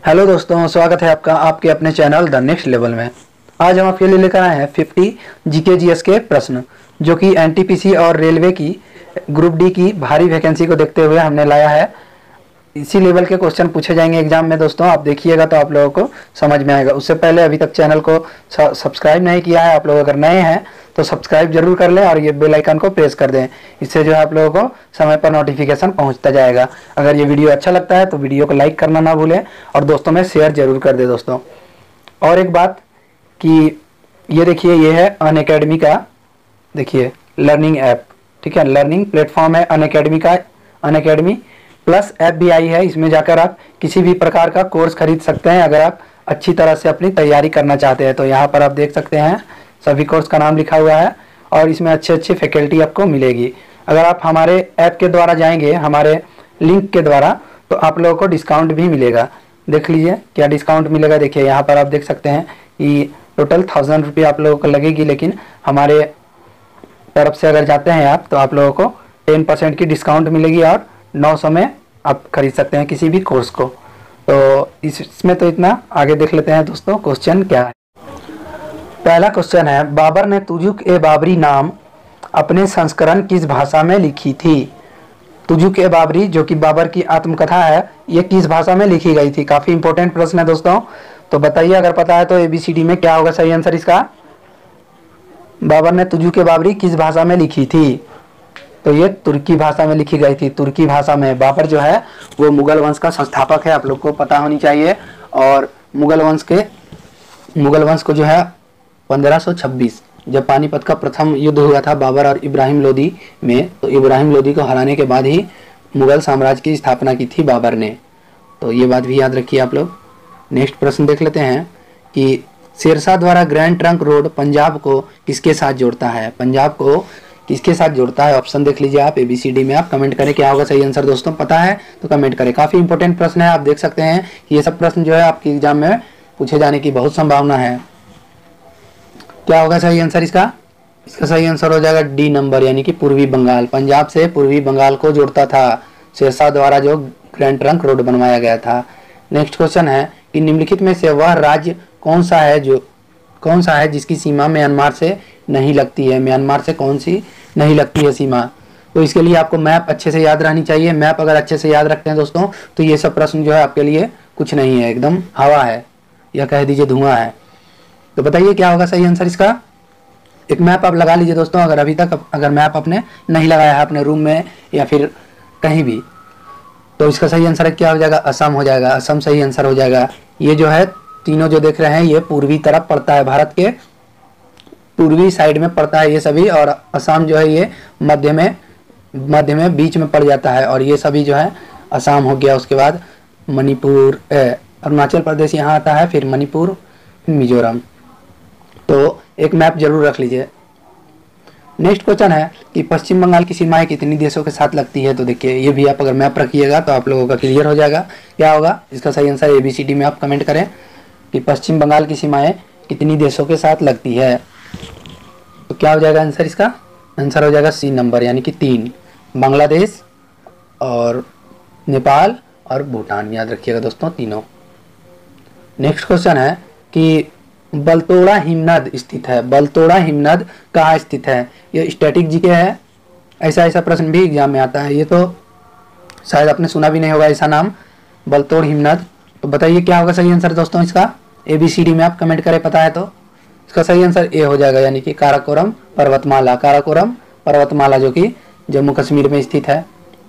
Hello दोस्तों, स्वागत है आपका आपके अपने चैनल द नेक्स्ट लेवल में। आज हम आपके लिए लेकर आए हैं 50 जीके जीएस के प्रश्न, जो कि एनटीपीसी और रेलवे की ग्रुप डी की भारी वैकेंसी को देखते हुए हमने लाया है। इसी लेवल के क्वेश्चन पूछे जाएंगे एग्जाम में। दोस्तों आप देखिएगा तो आप लोगों को समझ में आएगा। उससे पहले अभी तक चैनल को सब्सक्राइब नहीं किया है, आप लोग अगर नए हैं तो सब्सक्राइब जरूर कर लें और ये बेल आइकन को प्रेस कर दें। इससे जो है आप लोगों को समय पर नोटिफिकेशन पहुंचता जाएगा। अगर ये वीडियो अच्छा लगता है तो वीडियो को लाइक करना ना भूलें और दोस्तों में शेयर जरूर कर दें। दोस्तों और एक बात कि ये देखिए, ये है अनअकैडमी का, देखिए लर्निंग ऐप, ठीक है, लर्निंग प्लेटफॉर्म है अनअकैडमी का। अनअकैडमी प्लस ऐप भी आई है, इसमें जाकर आप किसी भी प्रकार का कोर्स खरीद सकते हैं अगर आप अच्छी तरह से अपनी तैयारी करना चाहते हैं। तो यहाँ पर आप देख सकते हैं सभी कोर्स का नाम लिखा हुआ है और इसमें अच्छी फैकल्टी आपको मिलेगी। अगर आप हमारे ऐप के द्वारा जाएंगे, हमारे लिंक के द्वारा, तो आप लोगों को डिस्काउंट भी मिलेगा। देख लीजिए क्या डिस्काउंट मिलेगा। देखिए यहाँ पर आप देख सकते हैं कि टोटल 1000 रुपये आप लोगों को लगेगी, लेकिन हमारे तरफ से अगर जाते हैं आप तो आप लोगों को 10% की डिस्काउंट मिलेगी और 900 में आप खरीद सकते हैं किसी भी कोर्स को। तो इसमें तो इतना, आगे देख लेते हैं दोस्तों क्वेश्चन क्या है। पहला क्वेश्चन है, बाबर ने तुजुक ए बाबरी नाम अपने संस्करण किस भाषा में लिखी थी। तुजुक ए बाबरी जो कि बाबर की आत्मकथा है, ये किस भाषा में लिखी गई थी। काफी इंपॉर्टेंट प्रश्न है दोस्तों, तो बताइए अगर पता है तो एबीसीडी में क्या होगा सही आंसर इसका। बाबर ने तुजुक ए बाबरी किस भाषा में लिखी थी, तो ये तुर्की भाषा में लिखी गई थी। तुर्की भाषा में। बाबर जो है वो मुगल वंश का संस्थापक है, आप लोग को पता होनी चाहिए। और मुगल वंश को जो है 1526 जब पानीपत का प्रथम युद्ध हुआ था बाबर और इब्राहिम लोदी में, तो इब्राहिम लोदी को हराने के बाद ही मुगल साम्राज्य की स्थापना की थी बाबर ने। तो ये बात भी याद रखिए आप लोग। नेक्स्ट प्रश्न देख लेते हैं कि शेरशाह द्वारा ग्रैंड ट्रंक रोड पंजाब को किसके साथ जोड़ता है। पंजाब को किसके साथ जोड़ता है, ऑप्शन देख लीजिए आप एबीसीडी में। आप कमेंट करें क्या होगा सही आंसर। दोस्तों पता है तो कमेंट करें। काफी इंपॉर्टेंट प्रश्न है, आप देख सकते हैं कि ये सब प्रश्न जो है आपके एग्जाम में पूछे जाने की बहुत संभावना है। क्या होगा सही आंसर इसका सही आंसर हो जाएगा डी नंबर, यानी कि पूर्वी बंगाल। पंजाब से पूर्वी बंगाल को जोड़ता था शेरशाह द्वारा जो ग्रैंड ट्रंक रोड बनवाया गया था। नेक्स्ट क्वेश्चन है कि निम्नलिखित में से वह राज्य कौन सा है जिसकी सीमा म्यांमार से नहीं लगती है। म्यांमार से कौन सी नहीं लगती है सीमा। तो इसके लिए आपको मैप अच्छे से याद रहनी चाहिए। मैप अगर अच्छे से याद रखते हैं दोस्तों तो ये सब प्रश्न जो है आपके लिए कुछ नहीं है, एकदम हवा है या कह दीजिए धुआं है। तो बताइए क्या होगा सही आंसर इसका। एक मैप आप लगा लीजिए दोस्तों, अगर अभी तक अगर मैप आपने नहीं लगाया है अपने रूम में या फिर कहीं भी, तो इसका सही आंसर क्या हो जाएगा, असम हो जाएगा। असम सही आंसर हो जाएगा। ये जो है तीनों जो देख रहे हैं ये पूर्वी तरफ पड़ता है, भारत के पूर्वी साइड में पड़ता है ये सभी, और असम जो है ये मध्य में बीच में पड़ जाता है। और ये सभी जो है असम हो गया, उसके बाद मणिपुर, अरुणाचल प्रदेश यहाँ आता है, फिर मणिपुर, मिजोरम। तो एक मैप जरूर रख लीजिए। नेक्स्ट क्वेश्चन है कि पश्चिम बंगाल की सीमाएं कितनी देशों के साथ लगती है। तो देखिए ये भी आप अगर मैप रखिएगा तो आप लोगों का क्लियर हो जाएगा। क्या होगा इसका सही आंसर एबीसीडी में आप कमेंट करें कि पश्चिम बंगाल की सीमाएं कितनी देशों के साथ लगती है। तो क्या हो जाएगा आंसर इसका। आंसर हो जाएगा सी नंबर, यानी कि 3, बांग्लादेश और नेपाल और भूटान। याद रखिएगा दोस्तों तीनों। नेक्स्ट क्वेश्चन है कि बलतोड़ा हिमनद स्थित है। बलतोड़ा हिमनद कहाँ स्थित है। ये स्टैटिक जीके है, ऐसा प्रश्न भी एग्जाम में आता है। ये तो शायद आपने सुना भी नहीं होगा ऐसा नाम, बलतोड़ हिमनद। तो बताइए क्या होगा सही आंसर दोस्तों इसका। एबीसीडी में आप कमेंट करें पता है तो। इसका सही आंसर ए हो जाएगा, यानी कि काराकोरम पर्वतमाला। काराकोरम पर्वतमाला जो कि जम्मू कश्मीर में स्थित है।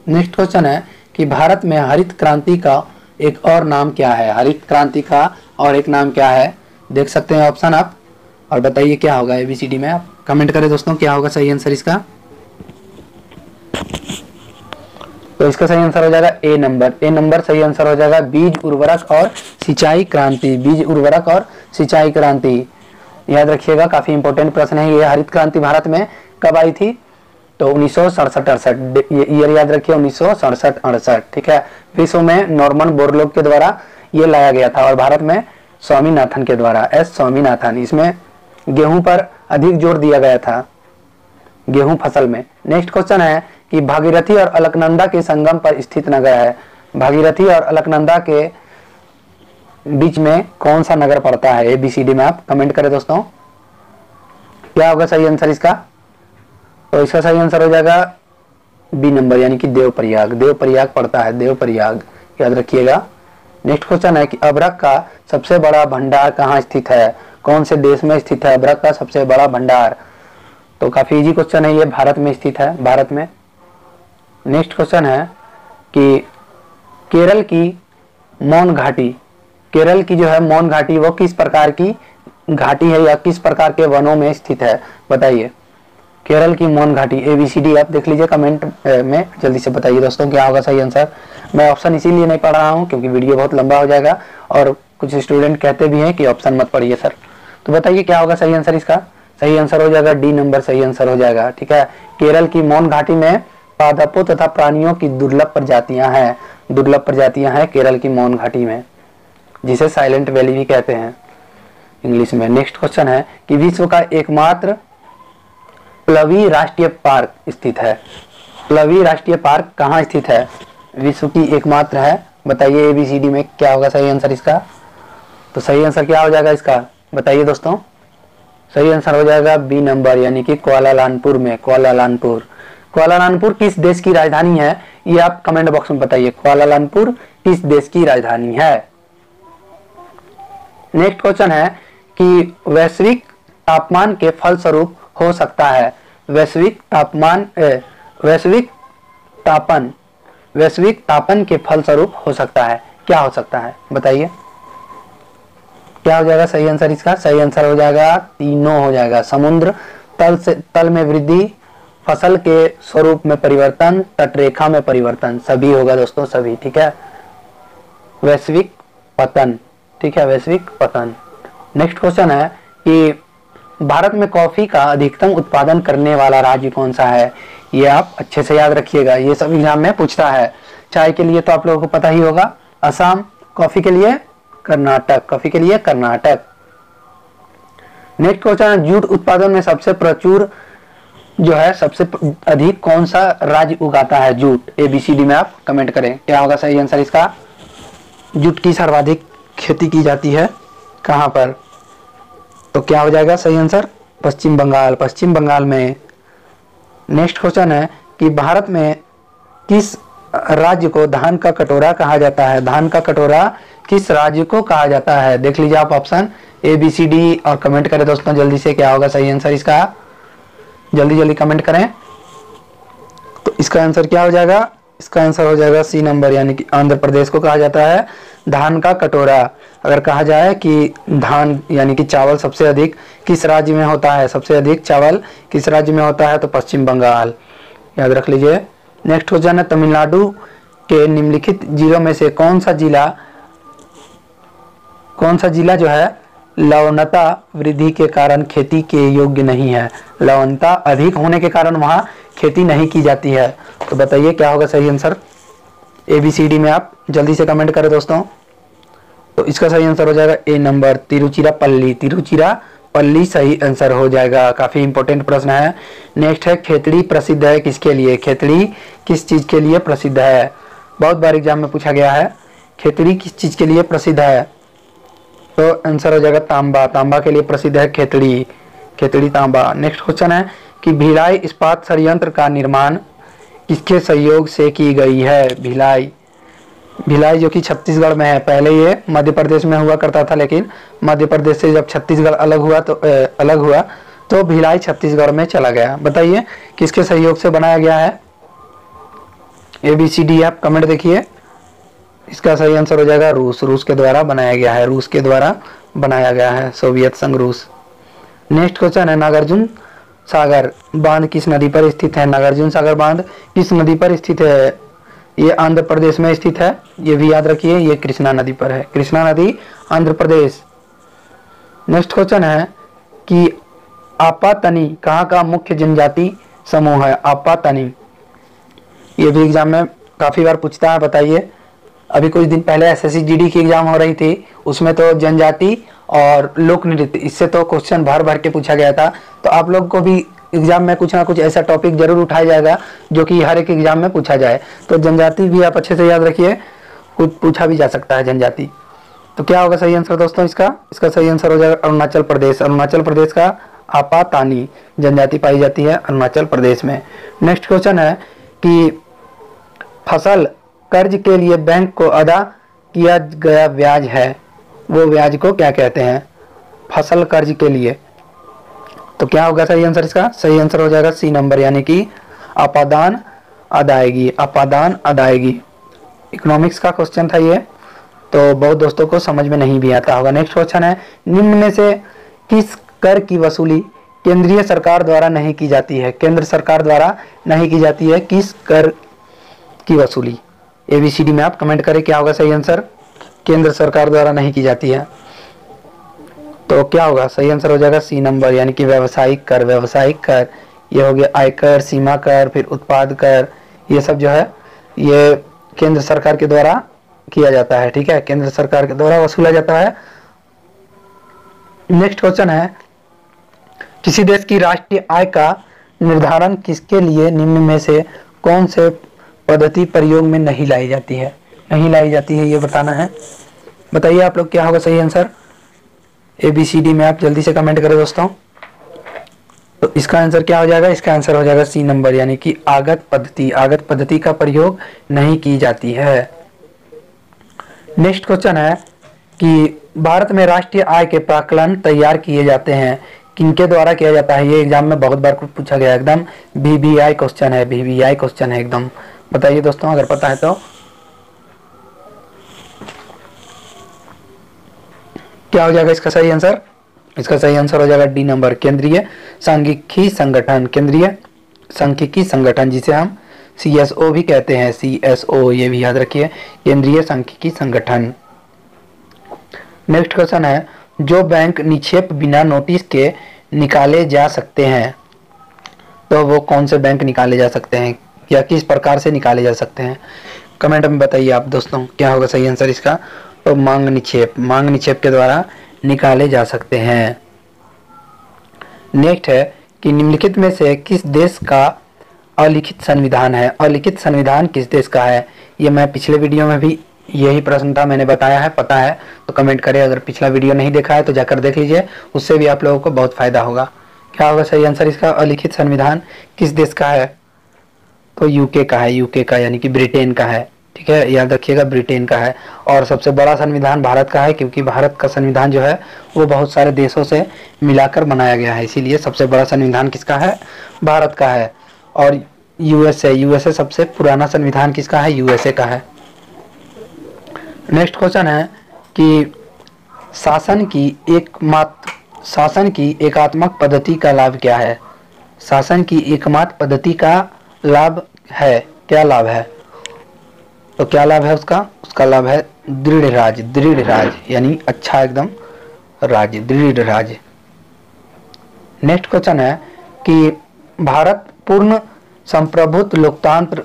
नेक्स्ट क्वेश्चन है कि भारत में हरित क्रांति का एक और नाम क्या है। हरित क्रांति का और एक नाम क्या है, देख सकते हैं ऑप्शन आप, और बताइए क्या होगा एबीसीडी में। आप कमेंट करें दोस्तों क्या होगा सही आंसर इसका। तो इसका सही आंसर हो जाएगा ए नंबर। ए नंबर सही आंसर हो जाएगा बीज उर्वरक और सिंचाई क्रांति। बीज उर्वरक और सिंचाई क्रांति याद रखिएगा, काफी इंपॉर्टेंट प्रश्न है ये। हरित क्रांति भारत में कब आई थी, तो 1967-68, ये ईयर याद रखिए 1967-68, ठीक है। विश्व में नॉर्मन बोरलॉग के द्वारा ये लाया गया था और भारत में स्वामीनाथन के द्वारा, एस स्वामीनाथन। इसमें गेहूं पर अधिक जोर दिया गया था, गेहूं फसल में। नेक्स्ट क्वेश्चन है कि भागीरथी और अलकनंदा के संगम पर स्थित नगर है। भागीरथी और अलकनंदा के बीच में कौन सा नगर पड़ता है? ABCD में आप कमेंट करें दोस्तों, क्या होगा सही आंसर इसका? तो इसका सही आंसर हो जाएगा बी नंबर, यानी कि देवप्रयाग। देवप्रयाग पड़ता है, देवप्रयाग, याद रखिएगा। नेक्स्ट क्वेश्चन है कि अभ्रक का सबसे बड़ा भंडार कहाँ स्थित है? कौन से देश में स्थित है अभ्रक का सबसे बड़ा भंडार? तो काफी इजी क्वेश्चन है ये, भारत में स्थित है, भारत में। नेक्स्ट क्वेश्चन है कि केरल की मौन घाटी, केरल की जो है मौन घाटी, वो किस प्रकार की घाटी है या किस प्रकार के वनों में स्थित है? बताइए। केरल की मौन घाटी, ABCD आप देख लीजिए कमेंट में, जल्दी से बताइए दोस्तों क्या होगा सही आंसर। मैं ऑप्शन इसीलिए नहीं पढ़ रहा हूँ क्योंकि वीडियो बहुत लंबा हो जाएगा और कुछ स्टूडेंट कहते भी हैं कि ऑप्शन मत पढ़िए सर। तो बताइए क्या होगा सही आंसर इसका? सही आंसर हो जाएगा डी नंबर, सही आंसर हो जाएगा। ठीक है, केरल की मौन घाटी में पादपों तथा प्राणियों की दुर्लभ प्रजातियां हैं, दुर्लभ प्रजातियां हैं केरल की मौन घाटी में, जिसे साइलेंट वैली भी कहते हैं इंग्लिश में। नेक्स्ट क्वेश्चन है कि विश्व का एकमात्र प्लवी राष्ट्रीय पार्क स्थित है। प्लवी राष्ट्रीय पार्क कहाँ स्थित है? विश्व की एकमात्र है, बताइए ABCD में क्या होगा सही आंसर इसका? तो सही आंसर क्या हो जाएगा इसका, बताइए दोस्तों। सही आंसर हो जाएगा बी नंबर, यानी कि कुआलालंपुर में, कुआलालंपुर। कुआलालंपुर किस देश की राजधानी है? ये आप कमेंट बॉक्स में बताइए, कुआलालंपुर किस देश की राजधानी है? नेक्स्ट क्वेश्चन है कि वैश्विक तापमान के फलस्वरूप हो सकता है, वैश्विक तापन के फलस्वरूप हो सकता है, क्या हो सकता है? बताइए क्या हो जाएगा सही आंसर इसका? सही आंसर हो जाएगा तीनों हो जाएगा। समुद्र तल में वृद्धि, फसल के स्वरूप में परिवर्तन, तटरेखा में परिवर्तन, सभी होगा दोस्तों, सभी। ठीक है, वैश्विक पतन। ठीक है, वैश्विक पतन। नेक्स्ट क्वेश्चन है कि भारत में कॉफी का अधिकतम उत्पादन करने वाला राज्य कौन सा है? ये आप अच्छे से याद रखिएगा, ये सब एग्जाम में पूछता है। चाय के लिए तो आप लोगों को पता ही होगा असम, कॉफी के लिए कर्नाटक, कॉफी के लिए कर्नाटक। नेक्स्ट क्वेश्चन है जूट उत्पादन में सबसे प्रचुर जो है, सबसे अधिक कौन सा राज्य उगाता है जूट? ABCD में आप कमेंट करें, क्या होगा सही आंसर इसका? जूट की सर्वाधिक खेती की जाती है कहां पर? तो क्या हो जाएगा सही आंसर? पश्चिम बंगाल, पश्चिम बंगाल में। नेक्स्ट क्वेश्चन है कि भारत में किस राज्य को धान का कटोरा कहा जाता है? धान का कटोरा किस राज्य को कहा जाता है? देख लीजिए आप ऑप्शन ABCD और कमेंट करें दोस्तों जल्दी से, क्या होगा सही आंसर इसका? जल्दी जल्दी कमेंट करें। तो इसका आंसर क्या हो जाएगा? इसका आंसर हो जाएगा सी नंबर, यानी कि आंध्र प्रदेश को कहा जाता है धान का कटोरा। अगर कहा जाए कि धान यानी कि चावल सबसे अधिक किस राज्य में होता है, सबसे अधिक चावल किस राज्य में होता है, तो पश्चिम बंगाल, याद रख लीजिए। नेक्स्ट क्वेश्चन है तमिलनाडु के निम्नलिखित जिलों में से कौन सा जिला जो है लवणता वृद्धि के कारण खेती के योग्य नहीं है? लवणता अधिक होने के कारण वहां खेती नहीं की जाती है, तो बताइए क्या होगा सही आंसर? ABCD में आप जल्दी से कमेंट करें दोस्तों। तो इसका सही आंसर हो जाएगा ए नंबर, तिरुचिरापल्ली, तिरुचिरापल्ली सही आंसर हो जाएगा। काफी इंपॉर्टेंट प्रश्न है। नेक्स्ट है खेतड़ी प्रसिद्ध है किसके लिए? खेतड़ी किस चीज के लिए प्रसिद्ध है? बहुत बार एग्जाम में पूछा गया है, खेतड़ी किस चीज के लिए प्रसिद्ध है? तो आंसर हो जाएगा तांबा, तांबा के लिए प्रसिद्ध है खेतड़ी, खेतड़ी तांबा। नेक्स्ट क्वेश्चन है कि भिलाई इस्पात संयंत्र का निर्माण किसके सहयोग से की गई है? भिलाई, भिलाई जो कि छत्तीसगढ़ में है, पहले ये मध्य प्रदेश में हुआ करता था, लेकिन मध्य प्रदेश से जब छत्तीसगढ़ अलग हुआ तो भिलाई छत्तीसगढ़ में चला गया। बताइए किसके सहयोग से बनाया गया है? ABCD आप कमेंट देखिए, इसका सही आंसर हो जाएगा रूस, रूस के द्वारा बनाया गया है, रूस के द्वारा बनाया गया है, सोवियत संघ रूस। नेक्स्ट क्वेश्चन है नागार्जुन सागर बांध किस नदी पर स्थित है? नागार्जुन सागर बांध किस नदी पर स्थित है? ये आंध्र प्रदेश में स्थित है, ये भी याद रखिए, ये कृष्णा नदी पर है, कृष्णा नदी आंध्र प्रदेश। नेक्स्ट क्वेश्चन है कि आपातनी कहाँ का मुख्य जनजाति समूह है? आपातनी, ये भी एग्जाम में काफी बार पूछता है, बताइए। अभी कुछ दिन पहले SSC GD की एग्जाम हो रही थी, उसमें तो जनजाति और लोक नृत्य, इससे तो क्वेश्चन भर भर के पूछा गया था। तो आप लोग को भी एग्जाम में कुछ ना कुछ ऐसा टॉपिक जरूर उठाया जाएगा जो कि हर एक एग्जाम में पूछा जाए। तो जनजाति भी आप अच्छे से याद रखिए, कुछ पूछा भी जा सकता है जनजाति। तो क्या होगा सही आंसर दोस्तों इसका? इसका सही आंसर हो जाएगा अरुणाचल प्रदेश। अरुणाचल प्रदेश का आपातानी जनजाति पाई जाती है अरुणाचल प्रदेश में। नेक्स्ट क्वेश्चन है कि फसल कर्ज के लिए बैंक को अदा किया गया ब्याज है, वो ब्याज को क्या कहते हैं? फसल कर्ज के लिए। तो क्या होगा सही आंसर इसका? सही आंसर हो जाएगा सी नंबर, यानी कि अपादान अदायगी। अपादान अदायगी इकोनॉमिक्स का क्वेश्चन था ये, तो बहुत दोस्तों को समझ में नहीं भी आता होगा। नेक्स्ट क्वेश्चन है, निम्न में से किस कर की वसूली केंद्रीय सरकार द्वारा नहीं की जाती है? केंद्र सरकार द्वारा नहीं की जाती है किस कर की वसूली? ABCD में आप कमेंट करें क्या होगा सही आंसर? केंद्र सरकार द्वारा नहीं की जाती है। तो क्या होगा सही आंसर? हो जाएगा सी नंबर, यानी कि व्यावसायिक कर। व्यावसायिक कर ये हो गया आयकर, सीमा कर, फिर उत्पाद कर, ये सब जो है ये केंद्र सरकार के द्वारा किया जाता है। ठीक है, केंद्र सरकार के द्वारा वसूला जाता है। नेक्स्ट क्वेश्चन है, किसी देश की राष्ट्रीय आय का निर्धारण किसके लिए निम्न में से कौन से पद्धति प्रयोग में नहीं लाई जाती है? नहीं लाई जाती है ये बताना है। बताइए आप लोग क्या होगा सही आंसर? ABCD में आप जल्दी से कमेंट करें दोस्तों। तो इसका आंसर क्या हो जाएगा? इसका आंसर हो जाएगा सी नंबर, यानी कि आगत पद्धति। आगत पद्धति का प्रयोग नहीं की जाती है। नेक्स्ट क्वेश्चन है कि भारत में राष्ट्रीय आय के प्राक्कलन तैयार किए जाते हैं, किनके द्वारा किया जाता है? ये एग्जाम में बहुत बार पूछा गया, एकदम VBI क्वेश्चन है, VBI क्वेश्चन है एकदम। बताइए दोस्तों अगर पता है तो। क्या हो जाएगा इसका सही आंसर? इसका सही आंसर हो जाएगा डी नंबर, केंद्रीय सांख्यिकी संगठन। केंद्रीय सांख्यिकी संगठन, जिसे हम CSO भी कहते हैं, CSO, ये भी याद रखिए, केंद्रीय सांख्यिकी संगठन। नेक्स्ट क्वेश्चन है, जो बैंक निक्षेप बिना नोटिस के निकाले जा सकते हैं, तो वो कौन से बैंक निकाले जा सकते हैं या किस प्रकार से निकाले जा सकते हैं? कमेंट में बताइए आप दोस्तों क्या होगा सही आंसर इसका? तो मांग निक्षेप के द्वारा निकाले जा सकते हैं। नेक्स्ट है कि निम्नलिखित में से किस देश का अलिखित संविधान है? अलिखित संविधान किस देश का है? ये मैं पिछले वीडियो में भी यही प्रश्न था, मैंने बताया है, पता है तो कमेंट करें। अगर पिछला वीडियो नहीं देखा है तो जाकर देख लीजिए, उससे भी आप लोगों को बहुत फायदा होगा। क्या होगा सही आंसर इसका? अलिखित संविधान किस देश का है? तो यूके का है, यूके का यानी कि ब्रिटेन का है। ठीक है, याद रखिएगा ब्रिटेन का है। और सबसे बड़ा संविधान भारत का है, क्योंकि भारत का संविधान जो है वो बहुत सारे देशों से मिलाकर बनाया गया है, इसीलिए सबसे बड़ा संविधान किसका है? भारत का है। और यूएसए सबसे पुराना संविधान किसका है? यूएसए का है। नेक्स्ट क्वेश्चन है कि शासन की एकात्मक पद्धति का लाभ क्या है? शासन की एकमात्र पद्धति का लाभ है, क्या लाभ है? तो क्या लाभ है उसका? उसका लाभ है दृढ़ राज, यानी अच्छा एकदम राज्य, दृढ़ राज्य। नेक्स्ट क्वेश्चन है कि भारत पूर्ण संप्रभुत्व लोकतंत्र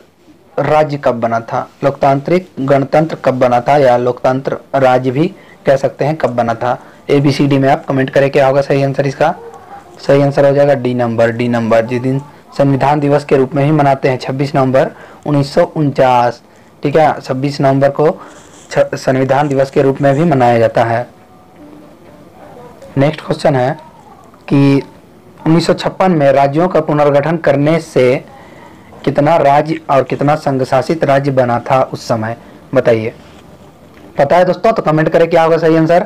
राज्य कब बना था? लोकतांत्रिक गणतंत्र कब बना था, या लोकतंत्र राज्य भी कह सकते हैं, कब बना था? ABCD में आप कमेंट करें क्या होगा सही आंसर इसका? सही आंसर हो जाएगा डी नंबर, जिस दिन संविधान दिवस के रूप में ही मनाते हैं, 26 नवंबर 1949। ठीक है, 26 नवंबर को संविधान दिवस के रूप में भी मनाया जाता है। नेक्स्ट क्वेश्चन है कि 1956 में राज्यों का पुनर्गठन करने से कितना राज्य और कितना संघ शासित राज्य बना था उस समय? बताइए, पता है दोस्तों तो कमेंट करें क्या होगा सही आंसर?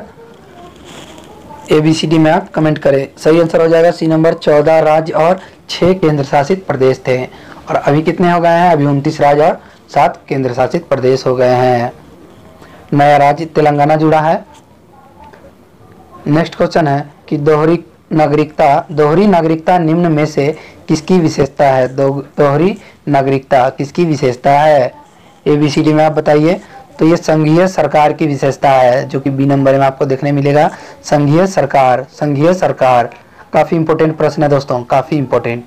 ABCD में आप कमेंट करें। सही आंसर हो जाएगा सी नंबर, 14 राज्य और 6 केंद्र शासित प्रदेश थे। और अभी कितने हो गए हैं? अभी 29 राज्य और 7 केंद्र शासित प्रदेश हो गए हैं। नया राज्य तेलंगाना जुड़ा है। नेक्स्ट क्वेश्चन है कि दोहरी नागरिकता निम्न में से किसकी विशेषता है? दोहरी नागरिकता किसकी विशेषता है? ABCD में आप बताइए। तो ये संघीय सरकार की विशेषता है, जो कि B नंबर में आपको देखने मिलेगा। संघीय सरकार काफी इंपॉर्टेंट प्रश्न है दोस्तों, काफी इंपॉर्टेंट।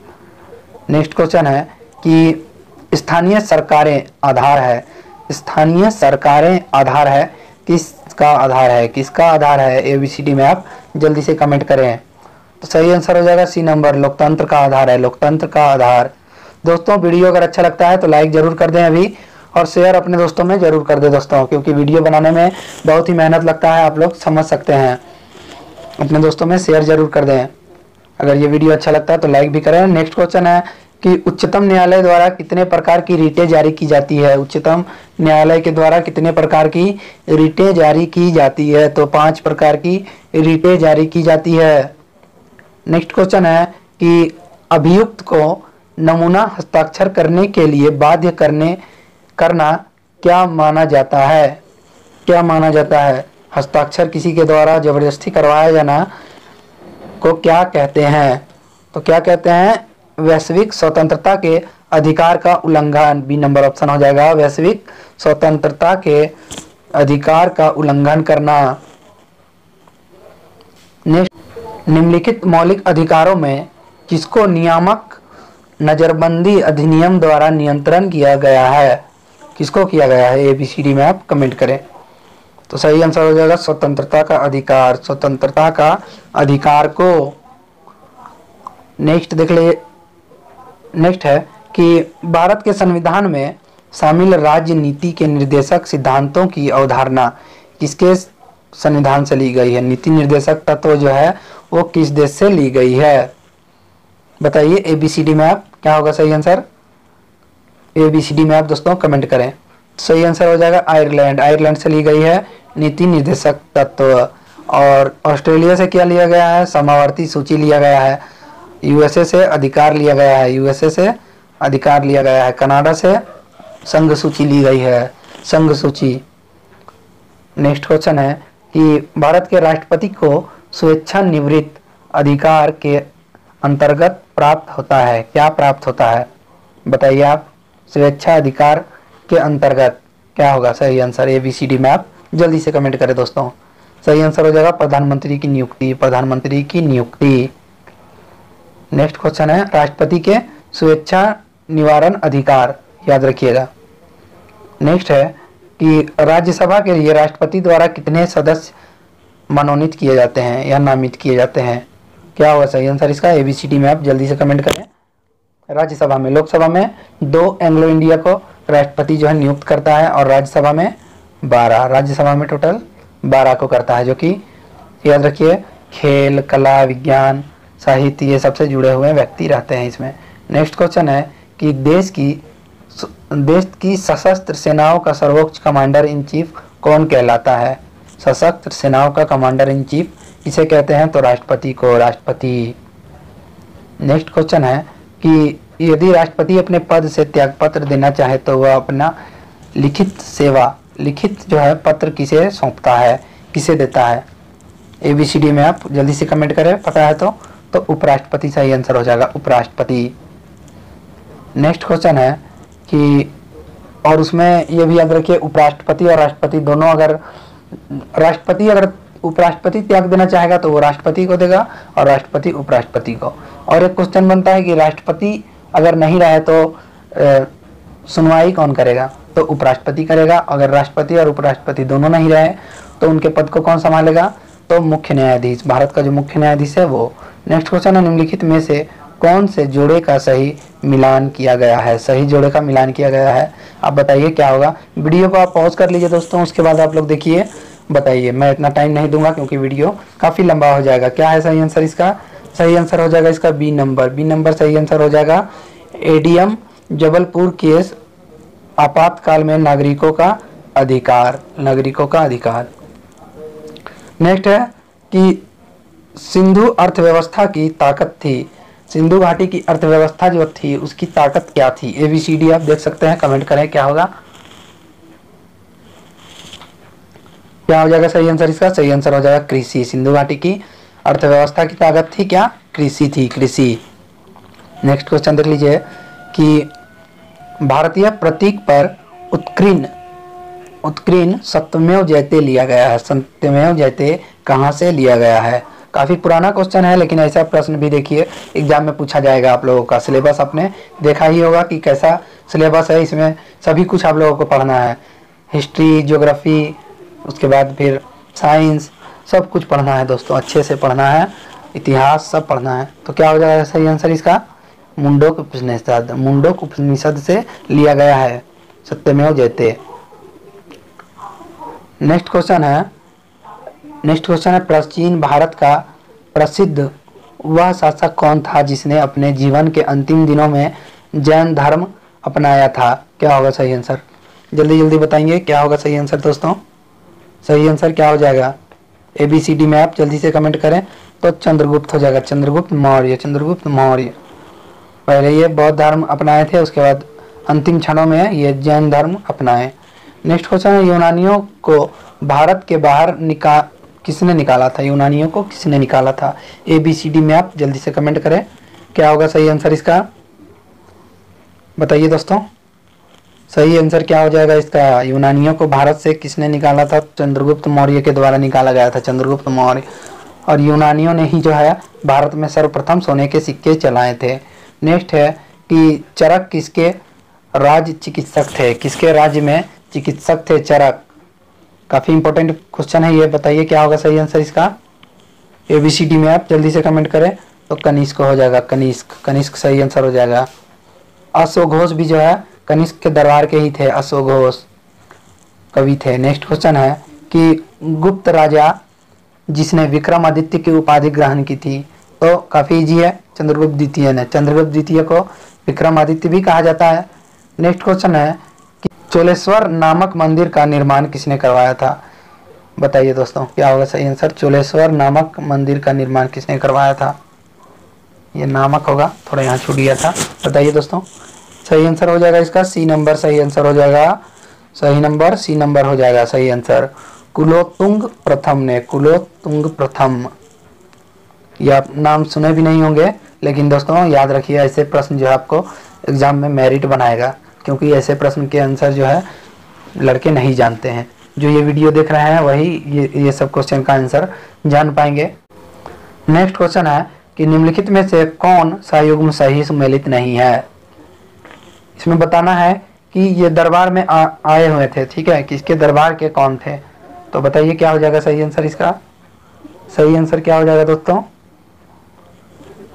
नेक्स्ट क्वेश्चन है कि स्थानीय सरकारें आधार है। स्थानीय सरकारें आधार है, किसका आधार है? किसका आधार है? ABCD में आप जल्दी से कमेंट करें। तो सही आंसर हो जाएगा सी नंबर, लोकतंत्र का आधार है, लोकतंत्र का आधार। दोस्तों वीडियो अगर अच्छा लगता है तो लाइक जरूर कर दें अभी, और शेयर अपने दोस्तों में ज़रूर कर दे दोस्तों, क्योंकि वीडियो बनाने में बहुत ही मेहनत लगता है, आप लोग समझ सकते हैं। अपने दोस्तों में शेयर जरूर कर दें। अगर ये वीडियो अच्छा लगता है तो लाइक भी करें। नेक्स्ट क्वेश्चन है कि उच्चतम न्यायालय द्वारा कितने प्रकार की रिटें जारी की जाती है। उच्चतम न्यायालय के द्वारा कितने प्रकार की रिटें जारी की जाती है? तो 5 प्रकार की रिटें जारी की जाती है। नेक्स्ट क्वेश्चन है कि अभियुक्त को नमूना हस्ताक्षर करने के लिए बाध्य करना क्या माना जाता है? क्या माना जाता है? हस्ताक्षर किसी के द्वारा जबरदस्ती करवाया जाना को क्या कहते हैं? तो क्या कहते हैं? वैश्विक स्वतंत्रता के अधिकार का उल्लंघन। बी नंबर ऑप्शन हो जाएगा, वैश्विक स्वतंत्रता के अधिकार का उल्लंघन करना। निम्नलिखित मौलिक अधिकारों में किसको नियामक नजरबंदी अधिनियम द्वारा नियंत्रण किया गया है? किसको किया गया है? ABCD में आप कमेंट करें। तो सही आंसर हो जाएगा स्वतंत्रता का अधिकार, स्वतंत्रता का अधिकार को। नेक्स्ट देख ले। नेक्स्ट है कि भारत के संविधान में शामिल राज्य नीति के निर्देशक सिद्धांतों की अवधारणा किसके संविधान से ली गई है? नीति निर्देशक तत्व जो है वो किस देश से ली गई है? बताइए ABCD में आप क्या होगा सही आंसर? ABCD में आप दोस्तों कमेंट करें। सही आंसर हो जाएगा आयरलैंड। आयरलैंड से ली गई है नीति निर्देशक तत्व। और ऑस्ट्रेलिया से क्या लिया गया है? समावर्ती सूची लिया गया है। USA से अधिकार लिया गया है। USA से अधिकार लिया गया है। कनाडा से संघ सूची ली गई है, संघ सूची। नेक्स्ट क्वेश्चन है कि भारत के राष्ट्रपति को स्वेच्छा निवृत्त अधिकार के अंतर्गत प्राप्त होता है। क्या प्राप्त होता है? बताइए आप। स्वेच्छा अधिकार के अंतर्गत क्या होगा सही आंसर? ABCD में आप जल्दी से कमेंट करें दोस्तों। सही आंसर हो जाएगा प्रधानमंत्री की नियुक्ति, प्रधानमंत्री की नियुक्ति। नेक्स्ट क्वेश्चन है राष्ट्रपति के स्वेच्छा निवारण अधिकार, याद रखिएगा। नेक्स्ट है कि राज्यसभा के लिए राष्ट्रपति द्वारा कितने सदस्य मनोनीत किए जाते हैं या नामित किए जाते हैं? क्या होगा सही आंसर इसका? ABCD में आप जल्दी से कमेंट करें। राज्यसभा में, लोकसभा में 2 एंग्लो इंडिया को राष्ट्रपति जो है नियुक्त करता है, और राज्यसभा में 12, राज्यसभा में टोटल 12 को करता है, जो कि याद रखिए खेल, कला, विज्ञान, साहित्य ये सबसे जुड़े हुए व्यक्ति रहते हैं इसमें। नेक्स्ट क्वेश्चन है कि देश की सशस्त्र सेनाओं का सर्वोच्च कमांडर इन चीफ कौन कहलाता है? सशस्त्र सेनाओं का कमांडर इन चीफ किसे कहते हैं? तो राष्ट्रपति को, राष्ट्रपति। नेक्स्ट क्वेश्चन है कि यदि राष्ट्रपति अपने पद से त्यागपत्र देना चाहे तो वह अपना लिखित जो है पत्र किसे सौंपता है, किसे देता है? ABCD में आप जल्दी से कमेंट करें, पता है तो उपराष्ट्रपति सही आंसर हो जाएगा, उपराष्ट्रपति। नेक्स्ट क्वेश्चन है कि और उसमें ये भी याद रखिए उपराष्ट्रपति और राष्ट्रपति दोनों, अगर उपराष्ट्रपति त्याग देना चाहेगा तो वो राष्ट्रपति को देगा और राष्ट्रपति उपराष्ट्रपति को। और एक क्वेश्चन बनता है कि राष्ट्रपति अगर नहीं रहे तो सुनवाई कौन करेगा? तो उपराष्ट्रपति करेगा। अगर राष्ट्रपति और उपराष्ट्रपति दोनों नहीं रहे तो उनके पद को कौन संभालेगा? तो मुख्य न्यायाधीश, भारत का जो मुख्य न्यायाधीश है वो। नेक्स्ट क्वेश्चन है निम्नलिखित में से कौन से जोड़े का सही मिलान किया गया है? सही जोड़े का मिलान किया गया है, आप बताइए क्या होगा? वीडियो को आप पॉज कर लीजिए दोस्तों, उसके बाद आप लोग देखिए, बताइए। मैं इतना टाइम नहीं दूंगा क्योंकि वीडियो काफ़ी लंबा हो जाएगा। क्या है सही आंसर इसका? सही आंसर हो जाएगा इसका बी नंबर सही आंसर हो जाएगा। ADM जबलपुर केस आपातकाल में नागरिकों का अधिकार, नागरिकों का अधिकार। नेक्स्ट है कि सिंधु अर्थव्यवस्था की ताकत थी, सिंधु घाटी की अर्थव्यवस्था जो थी उसकी ताकत क्या थी? ABCD आप देख सकते हैं, कमेंट करें क्या होगा, क्या हो जाएगा सही आंसर इसका? सही आंसर हो जाएगा कृषि। सिंधु घाटी की अर्थव्यवस्था की ताकत थी क्या? कृषि थी, कृषि। नेक्स्ट क्वेश्चन देख लीजिए कि भारतीय प्रतीक पर उत्कीर्ण सत्यमेव जयते लिया गया है। सत्यमेव जयते कहाँ से लिया गया है? काफ़ी पुराना क्वेश्चन है, लेकिन ऐसा प्रश्न भी देखिए एग्जाम में पूछा जाएगा। आप लोगों का सिलेबस आपने देखा ही होगा कि कैसा सिलेबस है, इसमें सभी कुछ आप लोगों को पढ़ना है। हिस्ट्री, ज्योग्राफी, उसके बाद फिर साइंस, सब कुछ पढ़ना है दोस्तों, अच्छे से पढ़ना है, इतिहास सब पढ़ना है। तो क्या हो जाएगा सही आंसर इसका? मुंडोक उपनिषद, मुंडोक उपनिषद से लिया गया है। सत्यमेव जयते। नेक्स्ट क्वेश्चन है प्राचीन भारत का प्रसिद्ध वह शासक कौन था जिसने अपने जीवन के अंतिम दिनों में जैन धर्म अपनाया था? क्या होगा सही आंसर? जल्दी जल्दी बताएंगे क्या होगा सही आंसर दोस्तों। सही आंसर क्या हो जाएगा? ABCD में आप जल्दी से कमेंट करें तो चंद्रगुप्त हो जाएगा। चंद्रगुप्त मौर्य। चंद्रगुप्त मौर्य पहले ये बौद्ध धर्म अपनाए थे, उसके बाद अंतिम क्षणों में ये जैन धर्म अपनाए। नेक्स्ट क्वेश्चन है यूनानियों को भारत के बाहर किसने निकाला था? यूनानियों को किसने निकाला था? ABCD में आप जल्दी से कमेंट करें क्या होगा सही आंसर इसका, बताइए दोस्तों। सही आंसर क्या हो जाएगा इसका? यूनानियों को भारत से किसने निकाला था? चंद्रगुप्त मौर्य के द्वारा निकाला गया था, चंद्रगुप्त मौर्य। और यूनानियों ने ही जो है भारत में सर्वप्रथम सोने के सिक्के चलाए थे। नेक्स्ट है कि चरक किसके राज्य चिकित्सक थे? किसके राज्य में चिकित्सक थे चरक? काफी इंपॉर्टेंट क्वेश्चन है ये, बताइए क्या होगा सही आंसर इसका। ABCD में आप जल्दी से कमेंट करें तो कनिष्क हो जाएगा। कनिष्क सही आंसर हो जाएगा। अश्वघोष भी जो है कनिष्क के दरबार के ही थे, अश्वघोष कवि थे। नेक्स्ट क्वेश्चन है कि गुप्त राजा जिसने विक्रमादित्य की उपाधि ग्रहण की थी, तो काफी इजी है, चंद्रगुप्त द्वितीय ने। चंद्रगुप्त द्वितीय को विक्रमादित्य भी कहा जाता है। नेक्स्ट क्वेश्चन है कि चोलेश्वर नामक मंदिर का निर्माण किसने करवाया था? बताइए दोस्तों क्या होगा सही आंसर। चोलेश्वर नामक मंदिर का निर्माण किसने करवाया था? ये नामक होगा, थोड़ा यहाँ छूट गया था, बताइए दोस्तों। सही आंसर हो जाएगा इसका C नंबर सही आंसर हो जाएगा। सही नंबर C नंबर हो जाएगा सही आंसर। कुलोत्तुंग प्रथम ने, कुलोत्तुंग प्रथम, ये आप नाम सुने भी नहीं होंगे, लेकिन दोस्तों याद रखिए ऐसे प्रश्न जो है आपको एग्जाम में मेरिट बनाएगा, क्योंकि ऐसे प्रश्न के आंसर जो है लड़के नहीं जानते हैं। जो ये वीडियो देख रहे हैं वही ये सब क्वेश्चन का आंसर जान पाएंगे। नेक्स्ट क्वेश्चन है कि निम्नलिखित में से कौन सा युग्म सही सम्मिलित नहीं है? इसमें बताना है कि ये दरबार में आए हुए थे, ठीक है, किसके दरबार के कौन थे, तो बताइए क्या हो जाएगा सही आंसर इसका। सही आंसर क्या हो जाएगा दोस्तों?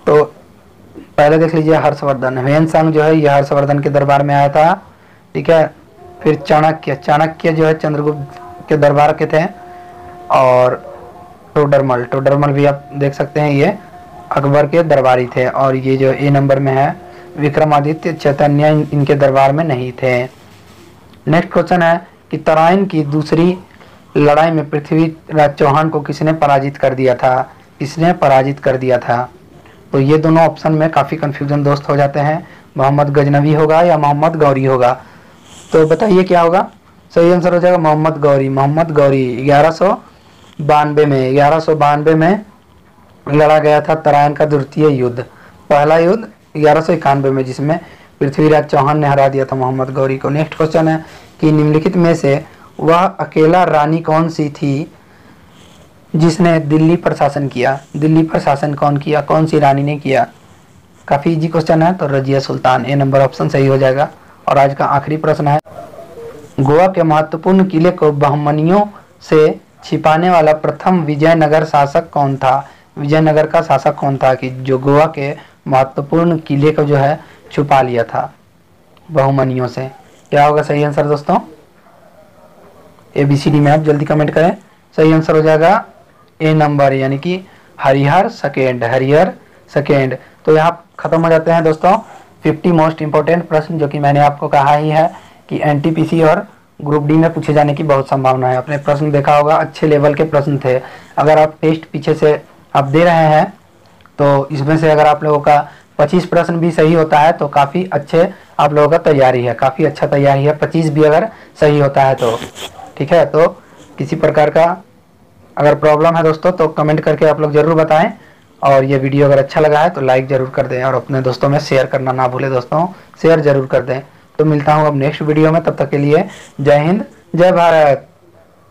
तो पहले देख लीजिए हर्षवर्धन, ह्वेन-सांग जो है ये हर्षवर्धन के दरबार में आया था, ठीक है। फिर चाणक्य जो है चंद्रगुप्त के दरबार के थे। और टोडरमल भी आप देख सकते हैं ये अकबर के दरबारी थे। और ये जो A नंबर में है विक्रमादित्य चैतन्य इनके दरबार में नहीं थे। नेक्स्ट क्वेश्चन है कि तराइन की दूसरी लड़ाई में पृथ्वीराज चौहान को किसने पराजित कर दिया था? किसने पराजित कर दिया था? तो ये दोनों ऑप्शन में काफ़ी कंफ्यूजन दोस्त हो जाते हैं, मोहम्मद गजनवी होगा या मोहम्मद गौरी होगा, तो बताइए क्या होगा सही आंसर हो जाएगा मोहम्मद गौरी। मोहम्मद गौरी 1192 में लड़ा गया था तराइन का द्वितीय युद्ध। पहला युद्ध 1191 में, जिसमें पृथ्वीराज चौहान ने हरा दिया था मोहम्मद गौरी को। नेक्स्ट क्वेश्चन है कि निम्नलिखित में से वह अकेला रानी कौन सी थी जिसने दिल्ली पर शासन किया? दिल्ली पर शासन कौन किया, कौन सी रानी ने किया? काफी इजी क्वेश्चन है, तो Razia Sultan, A number option सही हो जाएगा। और आज का आखिरी प्रश्न है, गोवा के महत्वपूर्ण किले को बहमनियों से छिपाने वाला प्रथम विजयनगर शासक कौन था? विजयनगर का शासक कौन था कि जो गोवा के महत्वपूर्ण किले को जो है छुपा लिया था बहुमनियों से? क्या होगा सही आंसर दोस्तों? ABCD में आप जल्दी कमेंट करें। सही आंसर हो जाएगा A नंबर, यानी कि हरिहर सेकेंड। तो यहाँ खत्म हो जाते हैं दोस्तों 50 मोस्ट इंपोर्टेंट प्रश्न, जो कि मैंने आपको कहा ही है कि NTPC और ग्रुप डी में पूछे जाने की बहुत संभावना है। आपने प्रश्न देखा होगा, अच्छे लेवल के प्रश्न थे। अगर आप टेस्ट पीछे से आप दे रहे हैं तो इसमें से अगर आप लोगों का 25 प्रश्न भी सही होता है तो काफ़ी अच्छे आप लोगों का तैयारी है, काफ़ी अच्छा तैयारी है। 25 भी अगर सही होता है तो ठीक है। तो किसी प्रकार का अगर प्रॉब्लम है दोस्तों तो कमेंट करके आप लोग ज़रूर बताएं। और ये वीडियो अगर अच्छा लगा है तो लाइक ज़रूर कर दें और अपने दोस्तों में शेयर करना ना भूलें दोस्तों, शेयर ज़रूर कर दें। तो मिलता हूँ अब नेक्स्ट वीडियो में, तब तक के लिए जय हिंद जय भारत।